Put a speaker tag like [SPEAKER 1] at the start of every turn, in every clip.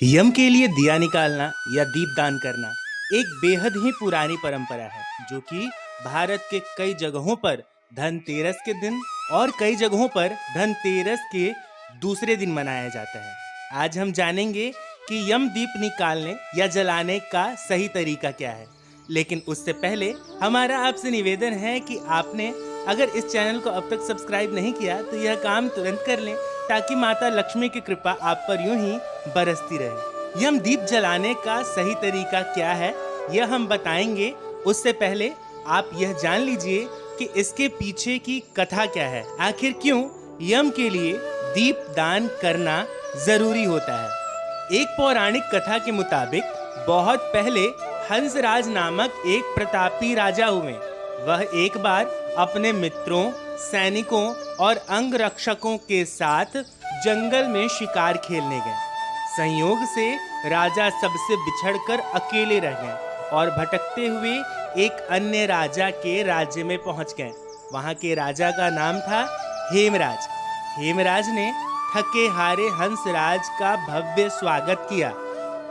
[SPEAKER 1] यम के लिए दिया निकालना या दीपदान करना एक बेहद ही पुरानी परंपरा है जो कि भारत के कई जगहों पर धनतेरस के दिन और कई जगहों पर धनतेरस के दूसरे दिन मनाया जाता है। आज हम जानेंगे कि यम दीप निकालने या जलाने का सही तरीका क्या है। लेकिन उससे पहले हमारा आपसे निवेदन है कि आपने अगर इस चैनल को अब तक सब्सक्राइब नहीं किया तो यह काम तुरंत कर लें ताकि माता लक्ष्मी की कृपा आप पर यूं ही बरसती रहे। यम दीप जलाने का सही तरीका क्या है यह हम बताएंगे। उससे पहले आप यह जान लीजिए कि इसके पीछे की कथा क्या है। आखिर क्यों यम के लिए दीप दान करना जरूरी होता है। एक पौराणिक कथा के मुताबिक बहुत पहले हंसराज नामक एक प्रतापी राजा हुए। वह एक बार अपने मित्रों, सैनिकों और अंगरक्षकों के साथ जंगल में शिकार खेलने गए। संयोग से राजा सबसे बिछड़कर अकेले रह गए और भटकते हुए एक अन्य राजा के राज्य में पहुंच गए। वहां के राजा का नाम था हेमराज। हेमराज ने थके हारे हंसराज का भव्य स्वागत किया।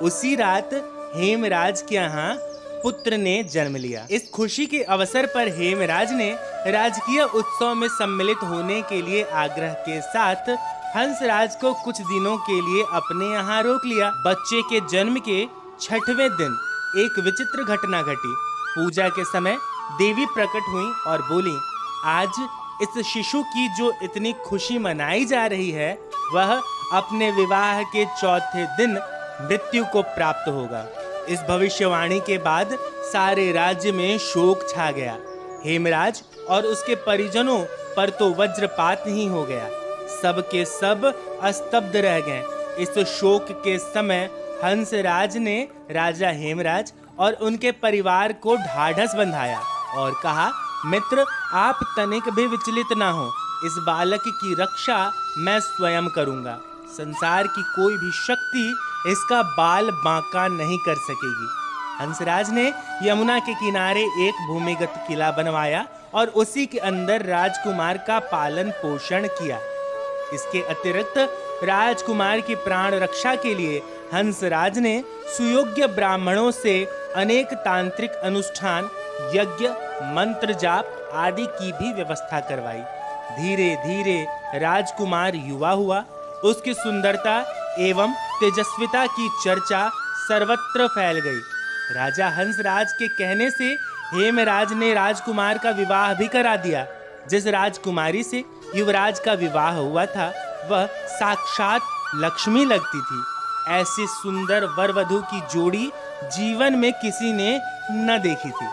[SPEAKER 1] उसी रात हेमराज के यहाँ पुत्र ने जन्म लिया। इस खुशी के अवसर पर हेमराज ने राजकीय उत्सव में सम्मिलित होने के लिए आग्रह के साथ हंसराज को कुछ दिनों के लिए अपने यहाँ रोक लिया। बच्चे के जन्म के 6वें दिन एक विचित्र घटना घटी। पूजा के समय देवी प्रकट हुई और बोली, आज इस शिशु की जो इतनी खुशी मनाई जा रही है वह अपने विवाह के 4थे दिन मृत्यु को प्राप्त होगा। इस भविष्यवाणी के बाद सारे राज्य में शोक छा गया। हेमराज और उसके परिजनों पर तो वज्रपात ही हो गया। सब के सब स्तब्ध रह गए। इस शोक के समय हंसराज ने राजा हेमराज और उनके परिवार को ढाढ़स बंधाया और कहा, मित्र, आप तनिक भी विचलित ना हो। इस बालक की रक्षा मैं स्वयं करूंगा। संसार की कोई भी शक्ति इसका बाल बांका नहीं कर सकेगी। हंसराज ने यमुना के किनारे एक भूमिगत किला बनवाया और उसी के अंदर राजकुमार का पालन पोषण किया। इसके अतिरिक्त राजकुमार की प्राण रक्षा के लिए हंसराज ने सुयोग्य ब्राह्मणों से अनेक तांत्रिक अनुष्ठान, यज्ञ, मंत्र जाप आदि की भी व्यवस्था करवाई। धीरे धीरे राजकुमार युवा हुआ। उसकी सुंदरता एवं तेजस्विता की चर्चा सर्वत्र फैल गई। राजा हंसराज के कहने से हेमराज ने राजकुमार का विवाह भी करा दिया। जिस राजकुमारी से युवराज का विवाह हुआ था वह साक्षात लक्ष्मी लगती थी। ऐसी सुंदर वर वधू की जोड़ी जीवन में किसी ने न देखी थी।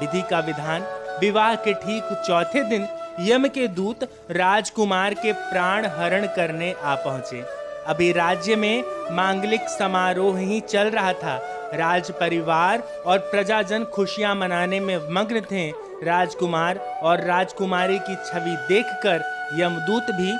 [SPEAKER 1] विधि का विधान, विवाह के ठीक 4थे दिन यम के दूत राजकुमार के प्राण हरण करने आ पहुंचे। अभी राज्य में मांगलिक समारोह ही चल रहा था। राज परिवार और प्रजाजन खुशियां मनाने में मग्न थे। राजकुमार और राजकुमारी की छवि देखकर यमदूत भी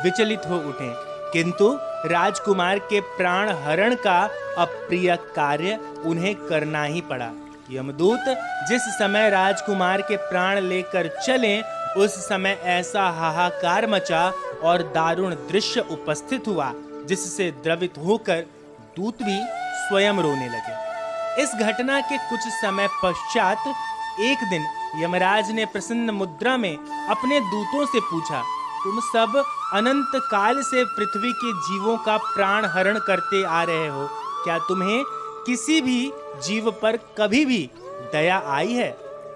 [SPEAKER 1] विचलित हो उठे, किंतु राजकुमार के प्राण हरण का अप्रिय कार्य उन्हें करना ही पड़ा। यमदूत जिस समय राजकुमार के प्राण लेकर चले उस समय ऐसा हाहाकार मचा और दारुण दृश्य उपस्थित हुआ जिससे द्रवित होकर दूत भी स्वयं रोने लगे। इस घटना के कुछ समय पश्चात एक दिन यमराज ने प्रसन्न मुद्रा में अपने दूतों से पूछा, तुम सब अनंत काल से पृथ्वी के जीवों का प्राण हरण करते आ रहे हो, क्या तुम्हें किसी भी जीव पर कभी भी दया आई है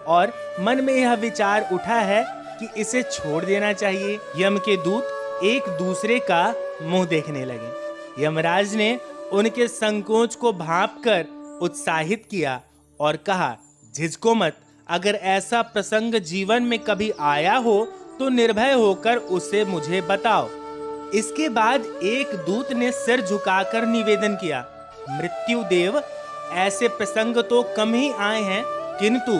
[SPEAKER 1] और मन में यह विचार उठा है कि इसे छोड़ देना चाहिए? यम के दूत एक दूसरे का मुंह देखने लगे। यमराज ने उनके संकोच को भांपकर उत्साहित किया और कहा, झिझको मत। अगर ऐसा प्रसंग जीवन में कभी आया हो तो निर्भय होकर उसे मुझे बताओ। इसके बाद एक दूत ने सिर झुकाकर निवेदन किया, मृत्युदेव, ऐसे प्रसंग तो कम ही आए हैं, किंतु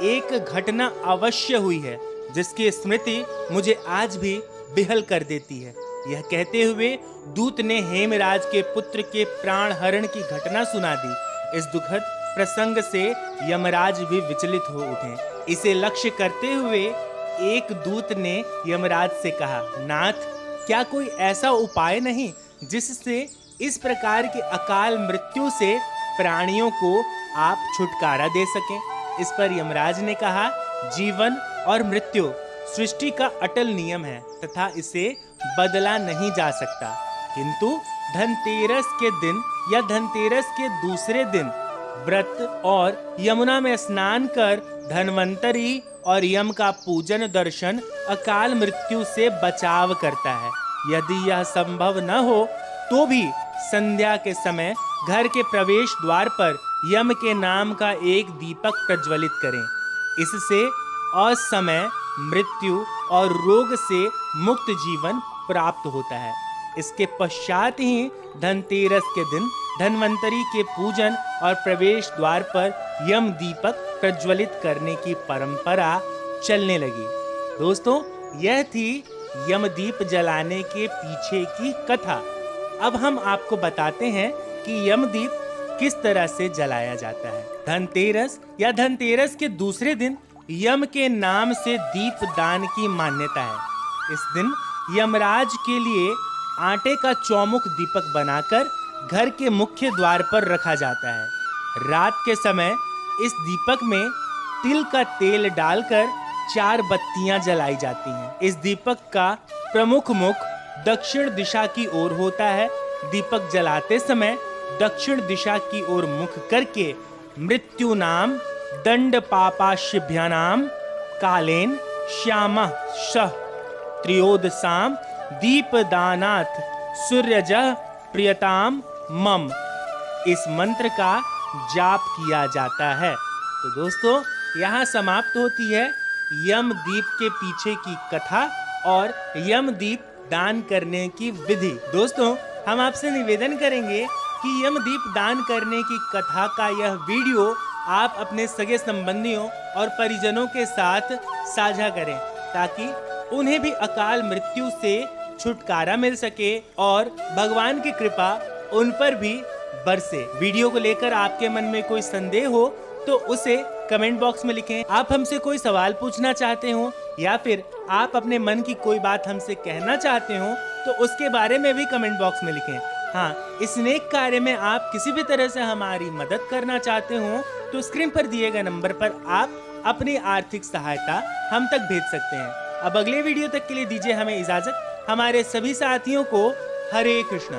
[SPEAKER 1] एक घटना अवश्य हुई है जिसकी स्मृति मुझे आज भी विहल कर देती है। यह कहते हुए दूत ने हेमराज के पुत्र के प्राण हरण की घटना सुना दी। इस दुखद प्रसंग से यमराज भी विचलित हो उठे। इसे लक्ष्य करते हुए एक दूत ने यमराज से कहा, नाथ, क्या कोई ऐसा उपाय नहीं जिससे इस प्रकार की अकाल मृत्यु से प्राणियों को आप छुटकारा दे सकें। इस पर यमराज ने कहा, जीवन और मृत्यु सृष्टि का अटल नियम है तथा इसे बदला नहीं जा सकता, किंतु धनतेरस के दिन या धनतेरस के दूसरे दिन व्रत और यमुना में स्नान कर धन्वंतरी और यम का पूजन दर्शन अकाल मृत्यु से बचाव करता है। यदि यह संभव न हो तो भी संध्या के समय घर के प्रवेश द्वार पर यम के नाम का एक दीपक प्रज्वलित करें। इससे असमय मृत्यु और रोग से मुक्त जीवन प्राप्त होता है। इसके पश्चात ही धनतेरस के दिन धन्वंतरी के पूजन और प्रवेश द्वार पर यम दीपक प्रज्वलित करने की परंपरा चलने लगी। दोस्तों, यह थी यमदीप जलाने के पीछे की कथा। अब हम आपको बताते हैं कि यमदीप किस तरह से जलाया जाता है। धनतेरस या धनतेरस के दूसरे दिन यम के नाम से दीप दान की मान्यता है। इस दिन यमराज के लिए आटे का चौमुख दीपक बनाकर घर के मुख्य द्वार पर रखा जाता है। रात के समय इस दीपक में तिल का तेल डालकर 4 बत्तियां जलाई जाती हैं। इस दीपक का प्रमुख मुख दक्षिण दिशा की ओर होता है। दीपक जलाते समय दक्षिण दिशा की ओर मुख करके मृत्यु नाम दंड पापाशिभ्यानाम कालेन श्यामः शः त्रयोदशाम दीपदानात् सूर्यजः प्रियताम मम, इस मंत्र का जाप किया जाता है। तो दोस्तों, यहाँ समाप्त होती है यमदीप के पीछे की कथा और यमदीप दान करने की विधि। दोस्तों, हम आपसे निवेदन करेंगे कि यमदीप दान करने की कथा का यह वीडियो आप अपने सगे संबंधियों और परिजनों के साथ साझा करें, ताकि उन्हें भी अकाल मृत्यु से छुटकारा मिल सके और भगवान की कृपा उन पर भी बरसे। वीडियो को लेकर आपके मन में कोई संदेह हो तो उसे कमेंट बॉक्स में लिखें। आप हमसे कोई सवाल पूछना चाहते हो या फिर आप अपने मन की कोई बात हमसे कहना चाहते हो तो उसके बारे में भी कमेंट बॉक्स में लिखें। हाँ, इस नेक कार्य में आप किसी भी तरह से हमारी मदद करना चाहते हो तो स्क्रीन पर दिए गए नंबर पर आप अपनी आर्थिक सहायता हम तक भेज सकते हैं। अब अगले वीडियो तक के लिए दीजिए हमें इजाजत। हमारे सभी साथियों को हरे कृष्णा।